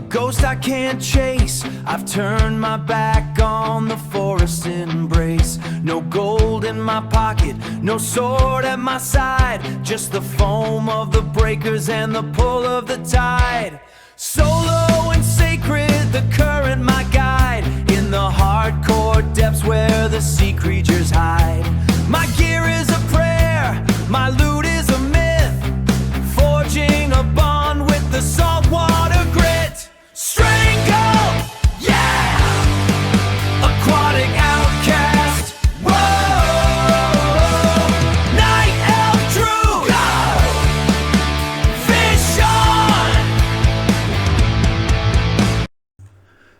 ghost I can't chase. I've turned my back on the forest's embrace. No gold in my pocket, no sword at my side, just the foam of the breakers and the pull of the tide. Solo and sacred, the current my guide, in the hardcore depths where the sea creatures hide. My gear is a prayer, my loot is a myth, forging a bond with the saltwater grit. Strangle, yeah! Aquatic Outcast, whoa! Night Elf Druid, go! Fish on!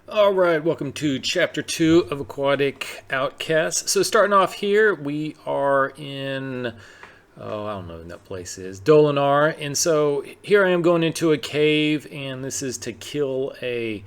Alright, welcome to Chapter 2 of Aquatic Outcast. So starting off here, we are in... I don't know what that place is. Dolinar. And so here I am going into a cave, and this is to kill a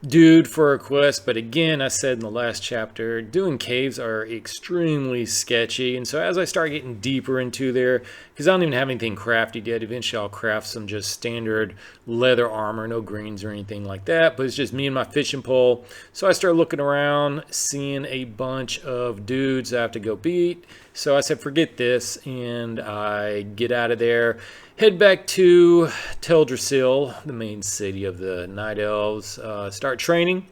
dude for a quest. But again, I said in the last chapter, doing caves are extremely sketchy. And so as I start getting deeper into there, because I don't even have anything crafted yet, eventually I'll craft some just standard leather armor, no greens or anything like that, but it's just me and my fishing pole. So I start looking around, seeing a bunch of dudes I have to go beat. So I said, forget this, and I get out of there, head back to Teldrassil, the main city of the Night Elves, start training,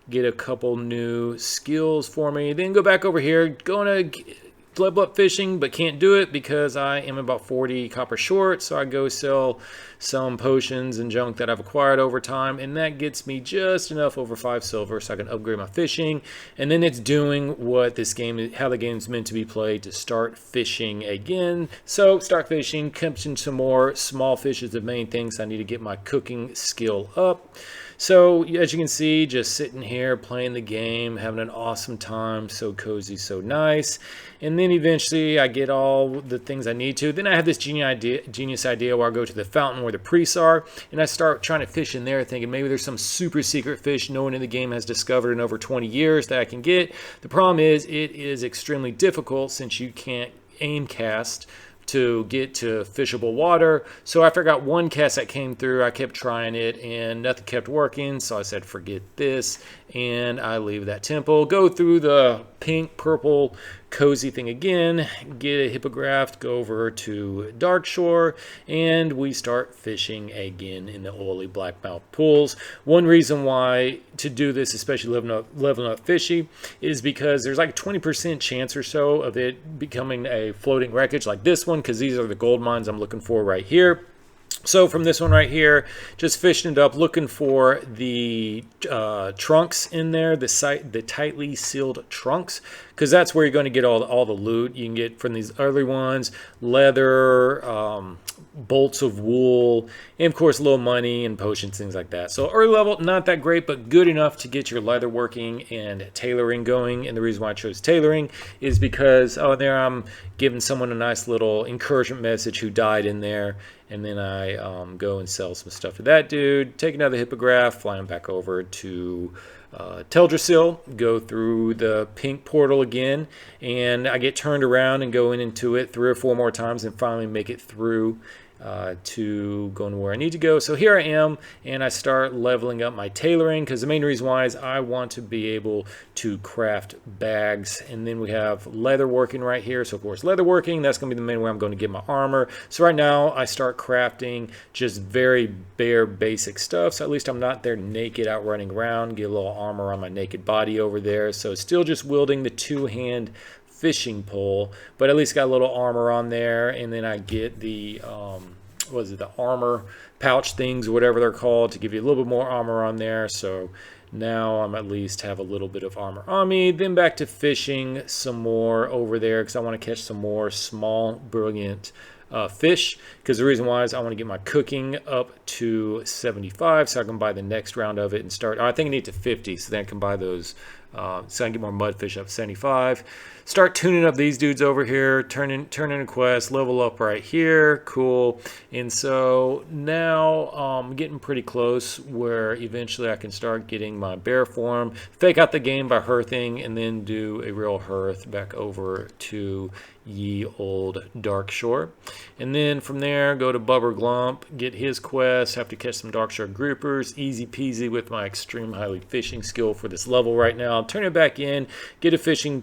get a couple new skills for me, then go back over here, going to level up fishing, but can't do it because I am about 40 copper short, so I go sell some potions and junk that I've acquired over time, and that gets me just enough over 5 silver so I can upgrade my fishing. And then it's doing what this game, how the game's meant to be played, to start fishing again. So start fishing, catching some more small fish is the main thing, so I need to get my cooking skill up. So as you can see, just sitting here playing the game, having an awesome time, so cozy, so nice. And then eventually I get all the things I need to. Then I have this genius idea where I go to the fountain where the priests are, and I start trying to fish in there, thinking maybe there's some super secret fish no one in the game has discovered in over 20 years that I can get. The problem is it is extremely difficult since you can't aim cast to get to fishable water. So after I got one cast that came through, I kept trying it and nothing kept working. So I said, forget this. And I leave that temple, go through the pink, purple, cozy thing again, get a hippogriff, go over to Darkshore, and we start fishing again in the oily blackmouth pools. One reason why to do this, especially leveling up fishy, is because there's like 20% chance or so of it becoming a floating wreckage like this one, because these are the gold mines I'm looking for right here. So from this one right here, just fishing it up, looking for the trunks in there, the tightly sealed trunks, because that's where you're going to get all the loot. You can get from these early ones, leather, bolts of wool, and of course a little money and potions, things like that. So early level, not that great, but good enough to get your leather working and tailoring going. And the reason why I chose tailoring is because, there I'm giving someone a nice little encouragement message who died in there. And then I go and sell some stuff to that dude, take another hippogriff, fly him back over to Teldrassil, go through the pink portal again, and I get turned around and go into it 3 or 4 more times and finally make it through to going to where I need to go. So here I am, and I start leveling up my tailoring, because the main reason why is I want to be able to craft bags. And then we have leather working right here. So of course leather working, that's going to be the main way I'm going to get my armor. So right now I start crafting just very bare basic stuff, so at least I'm not there naked out running around. Get a little armor on my naked body over there. So still just wielding the 2-hand fishing pole, but at least got a little armor on there. And then I get the the armor pouch things, whatever they're called, to give you a little bit more armor on there. So now I'm at least have a little bit of armor on me. Then back to fishing some more over there, because I want to catch some more small brilliant fish, because the reason why is I want to get my cooking up to 75 so I can buy the next round of it and start. I think I need to 50, so then I can buy those so I can get more mudfish up to 75. Start tuning up these dudes over here, turn in a quest, level up right here, cool. And so now I'm getting pretty close where eventually I can start getting my bear form, fake out the game by hearthing, and then do a real hearth back over to ye old Dark Shore. And then from there, go to Bubber Glump, get his quest, have to catch some Dark Shore groupers, easy peasy with my extreme highly fishing skill for this level right now. Turn it back in, get a fishing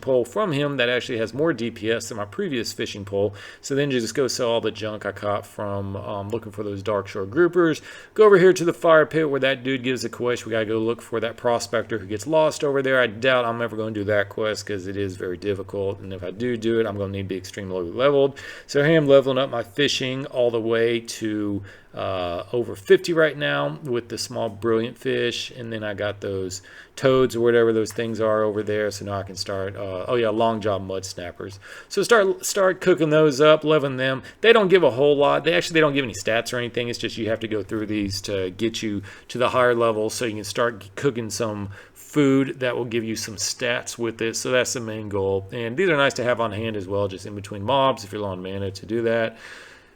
pole from him that actually has more DPS than my previous fishing pole. So then you just go sell all the junk I caught from looking for those Dark Shore groupers. Go over here to the fire pit where that dude gives a quest. We gotta go look for that prospector who gets lost over there. I doubt I'm ever going to do that quest because it is very difficult, and if I do it, I'm going to need to be extremely leveled. So here I'm leveling up my fishing all the way to over 50 right now with the small brilliant fish, and then I got those toads or whatever those things are over there, so now I can start oh yeah, long jaw mud snappers. So start cooking those up, leveling them. They don't give a whole lot. They don't give any stats or anything. It's just you have to go through these to get you to the higher levels so you can start cooking some food that will give you some stats with it. So that's the main goal, and these are nice to have on hand as well, just in between mobs if you're low on mana to do that.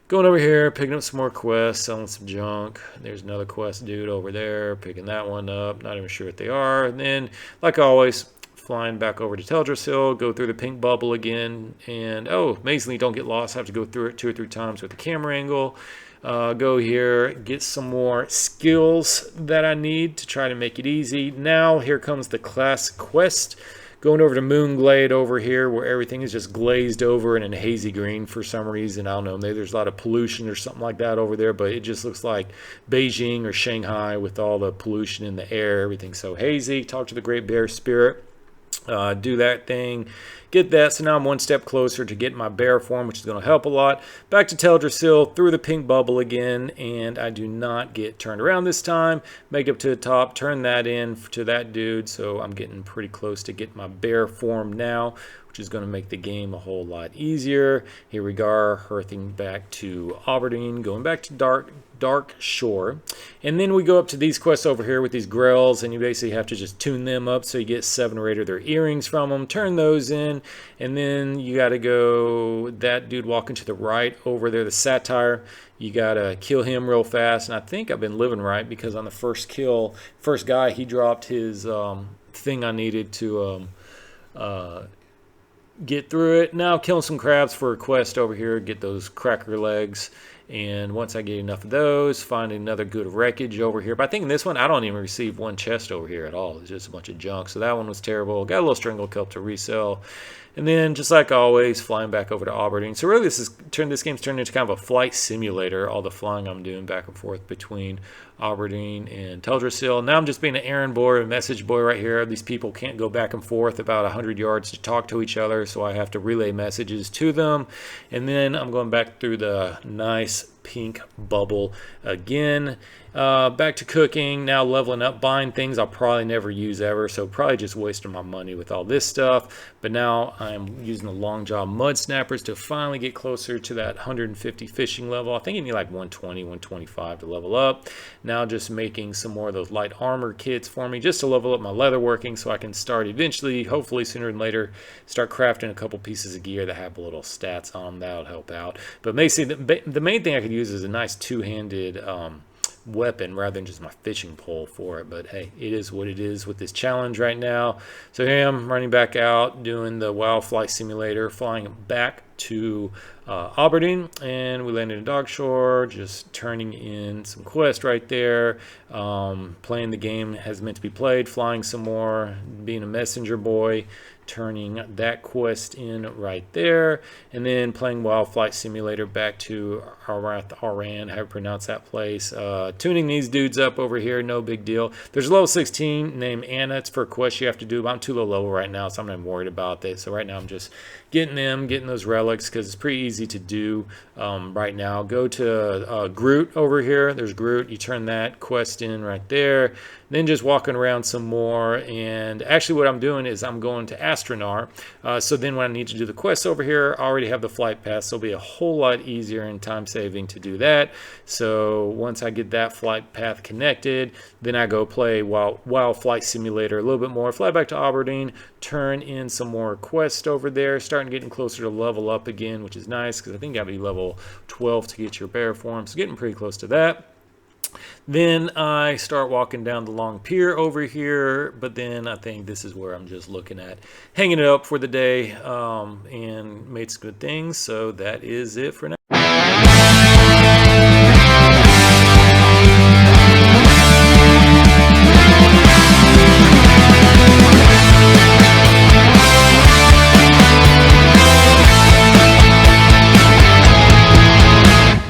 Going over here, picking up some more quests, selling some junk. There's another quest dude over there, picking that one up. Not even sure what they are. And then, like always, flying back over to Teldrassil, go through the pink bubble again, and oh, amazingly, don't get lost. I have to go through it 2 or 3 times with the camera angle. Go here, get some more skills that I need to try to make it easy. Now, here comes the class quest. Going over to Moonglade over here where everything is just glazed over in a hazy green for some reason. I don't know, maybe there's a lot of pollution or something like that over there, but it just looks like Beijing or Shanghai with all the pollution in the air. Everything's so hazy. Talk to the Great Bear Spirit. Do that thing, get that. So now I'm one step closer to getting my bear form, which is going to help a lot. Back to Teldrassil, through the pink bubble again, and I do not get turned around this time. Make it up to the top, turn that in to that dude, so I'm getting pretty close to getting my bear form now, which is going to make the game a whole lot easier. Here we go, hearthing back to Aberdeen, going back to Dark Shore, and then we go up to these quests over here with these grells, and you basically have to just tune them up so you get 7 or 8 of their earrings from them, turn those in, and then you got to go that dude walking to the right over there, the satire. You got to kill him real fast, and I think I've been living right because on the first guy, he dropped his thing I needed to get through it. Now killing some crabs for a quest over here, get those cracker legs, and once I get enough of those, find another good wreckage over here. But I think in this one I don't even receive one chest over here at all. It's just a bunch of junk, so that one was terrible. Got a little strangle kelp to resell, and then just like always, flying back over to Aberdeen. So really this game's turned into kind of a flight simulator, all the flying I'm doing back and forth between Aberdeen and Teldrassil. Now I'm just being an errand boy, a message boy right here. These people can't go back and forth about 100 yards to talk to each other, so I have to relay messages to them. And then I'm going back through the nice pink bubble again. Back to cooking, now leveling up, buying things I'll probably never use ever, so probably just wasting my money with all this stuff. But now I'm using the long jaw mud snappers to finally get closer to that 150 fishing level. I think you need like 120, 125 to level up. Now just making some more of those light armor kits for me just to level up my leather working so I can start eventually, hopefully sooner than later, start crafting a couple pieces of gear that have little stats on them. That'll help out. But basically the main thing I could use is a nice two-handed weapon rather than just my fishing pole for it. But hey, it is what it is with this challenge right now. So here I am running back out, doing the wild flight simulator, flying back to Aberdeen, and we landed in Dog Shore, just turning in some quest right there, playing the game as meant to be played, flying some more, being a messenger boy, turning that quest in right there, and then playing Wild Flight Simulator back to Aran, how to pronounce that place. Tuning these dudes up over here, no big deal. There's a level 16 named Anna. It's for a quest you have to do, but I'm too low level right now, so I'm not even worried about this. So right now I'm just getting those relics because it's pretty easy easy to do right now. Go to Groot over here. There's Groot. You turn that quest in right there. Then just walking around some more. And actually what I'm doing is I'm going to Astronar. So then when I need to do the quest over here, I already have the flight pass. So it'll be a whole lot easier and time saving to do that. So once I get that flight path connected, then I go play Wild Flight Simulator a little bit more. Fly back to Aberdeen, turn in some more quests over there, starting getting closer to level up again, which is nice because I think you got to be level 12 to get your bear form. So getting pretty close to that. Then I start walking down the long pier over here, but then I think this is where I'm just looking at hanging it up for the day, and made some good things. So that is it for now.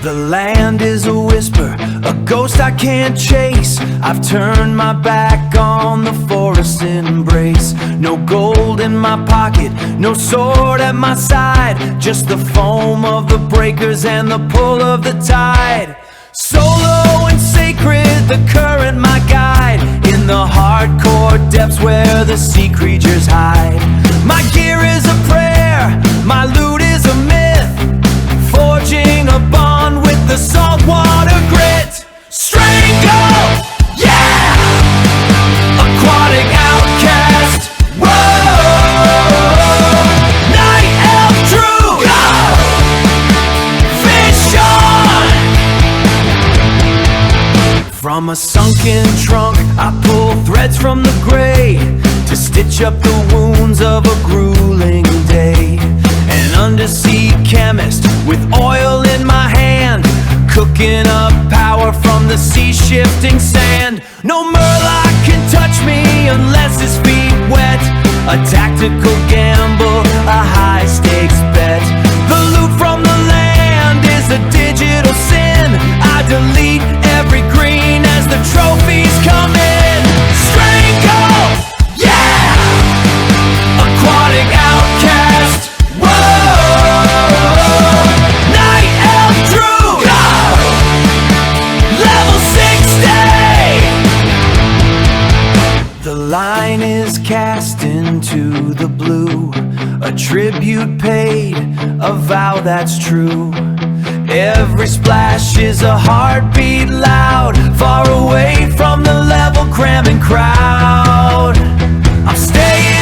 The land is a whisper, a ghost I can't chase. I've turned my back on the forest's embrace. No gold in my pocket, no sword at my side, just the foam of the breakers and the pull of the tide. Solo and sacred, the current my guide, in the hardcore depths where the sea creatures hide. My gear is a prayer, my loot is a myth, forging a bond with the saltwater grit. Strangle, yeah! Aquatic Outcast, whoa! Night Elf Druid, go! Fish on! From a sunken trunk, I pull threads from the gray to stitch up the wounds of a grueling day. An undersea chemist with oil in my hand, cooking up power from the sea-shifting sand. No Murloc can touch me unless his feet wet. A tactical gamble, a high-stakes bet. The loot from the land is a digital sin. I delete every green as the trophies come in. Strangle, yeah! Aquatic Outcast, line is cast into the blue, a tribute paid, a vow that's true. Every splash is a heartbeat loud, far away from the level cramming crowd. I'm staying